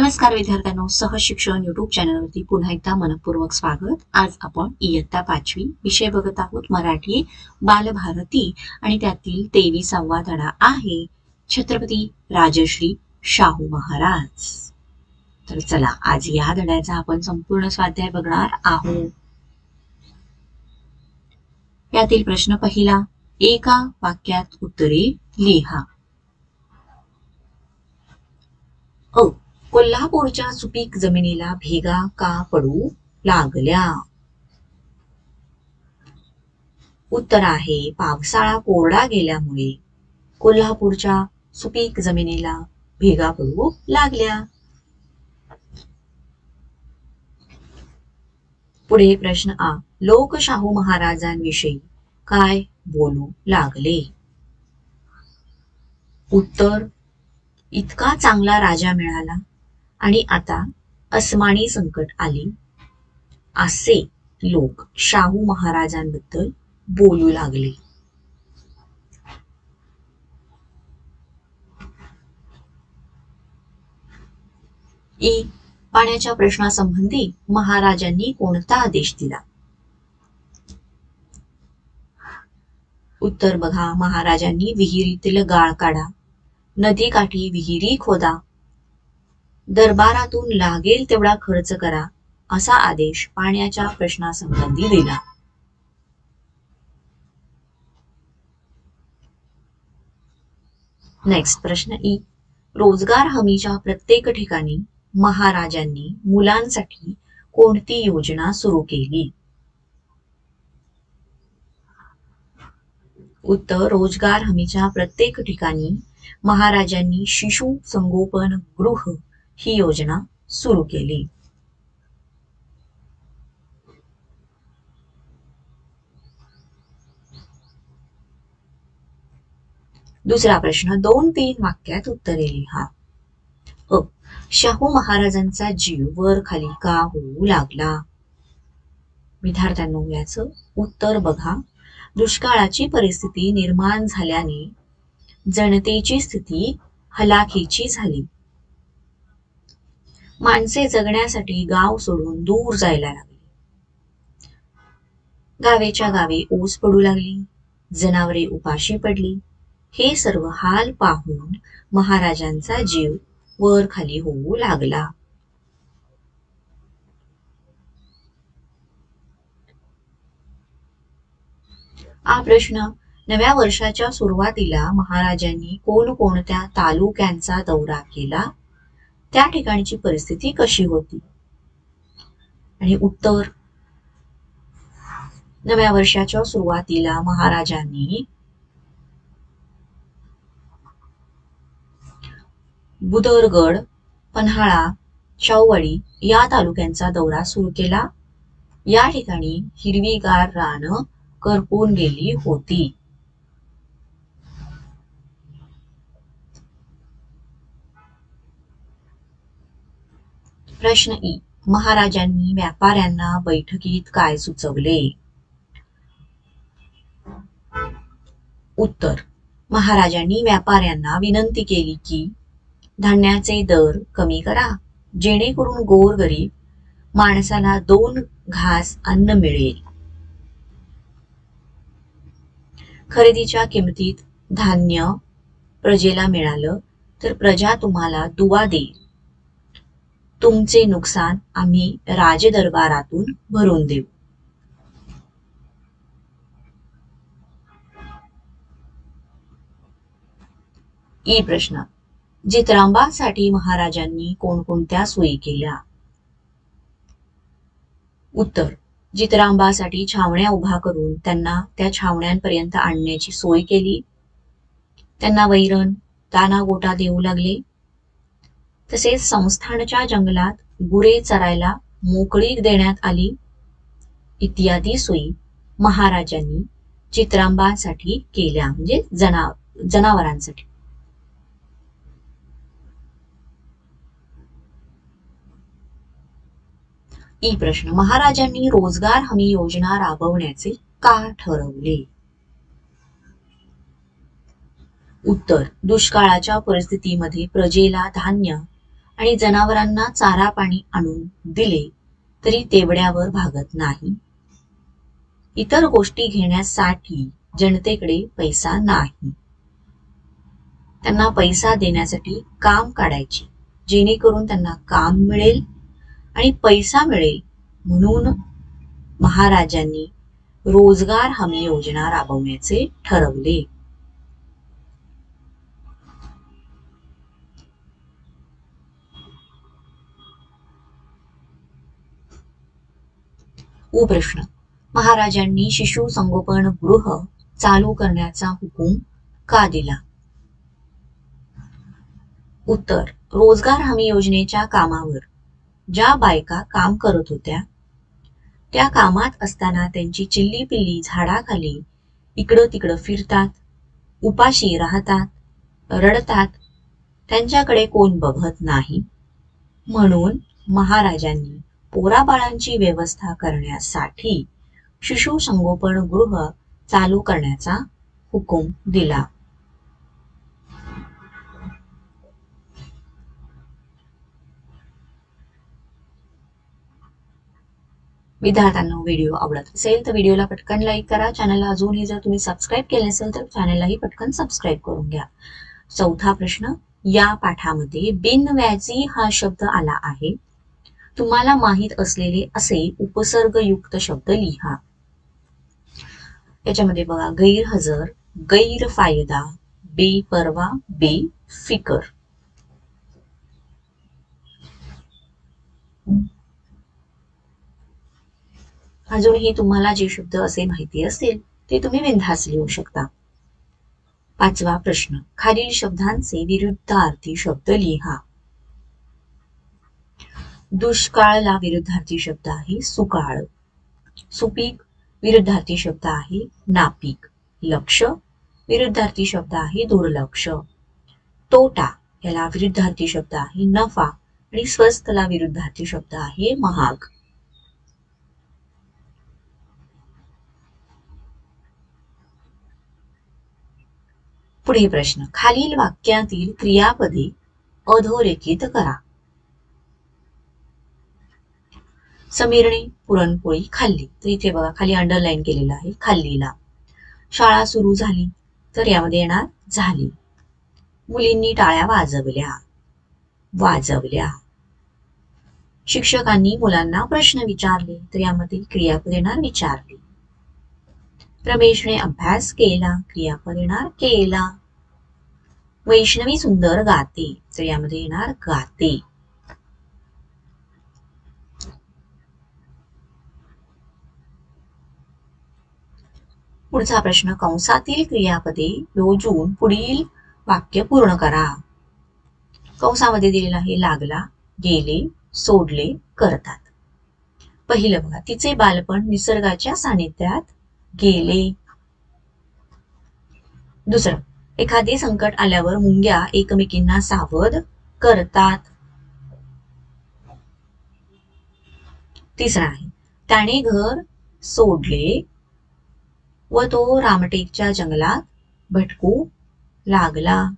नमस्कार विद्यार्थ्यांनो, सहशिक्षण यूट्यूब चॅनलवरती पुन्हा एकदा मनपूर्वक स्वागत। आज आपण इयत्ता 5वी विषय बघत आहोत मराठी बालभारती आणि त्यातील 23वा धडा आहे छत्रपती राजश्री शाहू महाराज। तर चला आज या धड्याचा आपण संपूर्ण स्वाध्याय बघणार आहोत। यातील प्रश्न पहिला, एका वाक्यात उत्तरे लिहा। कोल्हापूरच्या सुपीक जमिनीला भेगा का पडू लागल्या? उत्तर आहे पावसाळा कोरडा गेल्यामुळे कोल्हापूरच्या सुपीक जमिनीला भेगा पडू लागल्या। पुढे प्रश्न आ, लोक शाहू महाराजांविषयी काय बोलू लागले? उत्तर, इतका चांगला राजा मिळाला आणि आता अस्मानी संकट आली, असे लोक शाहू महाराजांबद्दल बोलू लागले। ई, पाण्याच्या प्रश्नासंबंधी महाराजांनी कोणता आदेश दिला? उत्तर बघा, महाराजांनी विहिरीतील गाळ काढा, नदीकाठी विहिरी खोदा, दरबारातून लागेल तेवढा खर्च करा, असा आदेश पाण्याच्या प्रश्नासंबंधी दिला। नेक्स्ट प्रश्न ई, रोजगार हमीच्या प्रत्येक ठिकाणी महाराजांनी मुलांसाठी कोणती योजना सुरू केली? उत्तर, रोजगार हमीच्या प्रत्येक ठिकाणी महाराजांनी शिशु संगोपन गृह ही योजना सुरू केली। दुसरा प्रश्न, 2-3 वाक्यात उत्तरे लिहा। शाहू महाराजांचा जीव वर खाली का होऊ लागला? विद्यार्थ्यांनो, याचं उत्तर बघा, दुष्काळाची परिस्थिती निर्माण झाल्याने जनतेची स्थिती हलाखीची झाली। माणसे जगण्यासाठी गाव सोडून दूर जायला लागली। गावेच्या गावे ओस पडू लागली, जनावरे उपाशी पडली। हे सर्व हाल पाहून महाराजांचा जीव वर खाली होऊ लागला। हा प्रश्न, नव्या वर्षाच्या सुरुवातीला महाराजांनी कोणकोणत्या तालुक्यांचा दौरा केला? त्या ठिकाणची परिस्थिती कशी होती? आणि उत्तर, नव्या वर्षाच्या सुरुवातीला महाराजांनी बुदरगड, पन्हाळा, शाहूवाडी या तालुक्यांचा दौरा सुरू केला। या ठिकाणी हिरवीगार रानं करपून गेली होती। प्रश्न ई, महाराजांनी व्यापाऱ्यांना बैठकीत काय सुचवले? उत्तर, महाराजांनी व्यापाऱ्यांना विनंती केली की धान्याचे दर कमी करा, जेणेकरून गोरगरीब माणसाला 2 घास अन्न मिळेल। खरेदीच्या किमतीत धान्य प्रजेला मिळालं तर प्रजा तुम्हाला दुवा देईल। तुमचे नुकसान आम्ही राजदरबारातून भरून देऊ। ई प्रश्न, जित्रांबासाठी महाराजांनी कोणकोणत्या सोयी केल्या? उत्तर, जित्रांबासाठी छावण्या उभा करून त्यांना त्या छावण्यांपर्यंत आणण्याची सोय केली। त्यांना वैरण, दाना गोटा देऊ लागले। तसेच संस्थानच्या जंगलात गुरे चरायला मोकळीक देण्यात आली। इत्यादी सोयी महाराजांनी चित्रांबासाठी केल्या, म्हणजे जनावरांसाठी। ई प्रश्न, महाराजांनी रोजगार हमी योजना राबवण्याचे का ठरवले? उत्तर, दुष्काळाच्या परिस्थितीमध्ये प्रजेला धान्य आणि जनावरांना चारा पाणी आणून दिले तरी तेवढ्यावर भागत नाही. इतर गोष्टी घेण्यासाठी जनतेकडे पैसा नाही. त्यांना पैसा देण्यासाठी काम काढायचे, जेणेकरून त्यांना काम मिळेल आणि पैसा मिळेल म्हणून महाराजांनी रोजगार हमी योजना राबवण्याचे ठरवले. प्रश्न, महाराजांनी शिशु संगोपन गृह चालू करण्याचा हुकूम का दिला? उत्तर, रोजगार हमी योजनेच्या कामावर ज्या बायका काम करत होत्या त्या कामात असताना त्यांची चिल्ली पिल्ली झाडाखाली इकडं तिकडं फिरतात, उपाशी राहतात, रडतात, त्यांच्याकडे कोण बघत नाही. म्हणून महाराजांनी पोराबाळांची व्यवस्था करण्यासाठी शिशु संगोपन गृह चालू करण्याचा हुकूम दिला. विद्यार्थ्यांना व्हिडिओ आवडत असेल तर व्हिडिओला पटकन लाईक करा. चॅनलला अजूनही जर तुम्ही सबस्क्राईब केले नसेल तर चॅनललाही पटकन सबस्क्राईब करून घ्या. चौथा प्रश्न, या पाठामध्ये बिनव्याजी हा शब्द आला आहे. तुम्हाला माहित असलेले असे उपसर्गयुक्त शब्द लिहा. याच्यामध्ये बघा, गैरहजर, गैरफायदा, बेपरवा, बेफिकर. अजूनही तुम्हाला जे शब्द असे माहिती असतील ते तुम्ही बिनधास्त लिहू शकता. पाचवा प्रश्न, खालील शब्दांचे विरुद्धार्थी शब्द लिहा. दुष्काळला विरुद्धार्थी शब्द आहे सुकाळ. सुपीक विरुद्धार्थी शब्द आहे नापीक. लक्ष विरुद्धार्थी शब्द आहे दुर्लक्ष. तोटा याला विरुद्धार्थी शब्द आहे नफा आणि स्वस्तला विरुद्धार्थी शब्द आहे महाग. पुढे प्रश्न, खालील वाक्यातील क्रियापदे अधोरेखित करा. समीरने पुरणपोळी खाल्ली, तर इथे बघा खाली अंडरलाईन केलेला आहे खाल्लीला. शाळा सुरू झाली, तर यामध्ये येणार झाली. मुलींनी टाळ्या वाजवल्या, वाजवल्या. शिक्षकांनी मुलांना प्रश्न विचारले, तर यामध्ये क्रियापद येणार विचारली. रमेशने अभ्यास केला, क्रियापद येणार केला. वैष्णवी सुंदर गाते, तर यामध्ये येणार गाते. पुढचा प्रश्न, कंसातील क्रियापदे योजून पुढील वाक्य पूर्ण करा. कंसामध्ये दिलेला आहे लागला, गेले, सोडले, करतात. पहिलं बघा, तिचे बालपण निसर्गाच्या सानिध्यात गेले. दुसरं, एखादे संकट आल्यावर मुंग्या एकमेकींना सावध करतात. तिसरा आहे, त्याने घर सोडले व तो रामटेकच्या जंगलात भटकू लागला.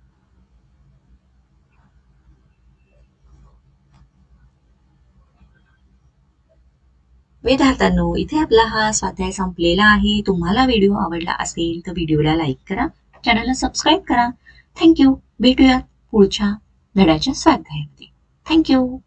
विद्यार्थ्यांनो, इथे आपला हा स्वाध्याय संपलेला आहे. तुम्हाला व्हिडिओ आवडला असेल तर व्हिडिओला लाईक करा, चॅनलला सबस्क्राईब करा. थँक्यू. भेटूयात पुढच्या धड्याच्या स्वाध्यायामध्ये. थँक्यू.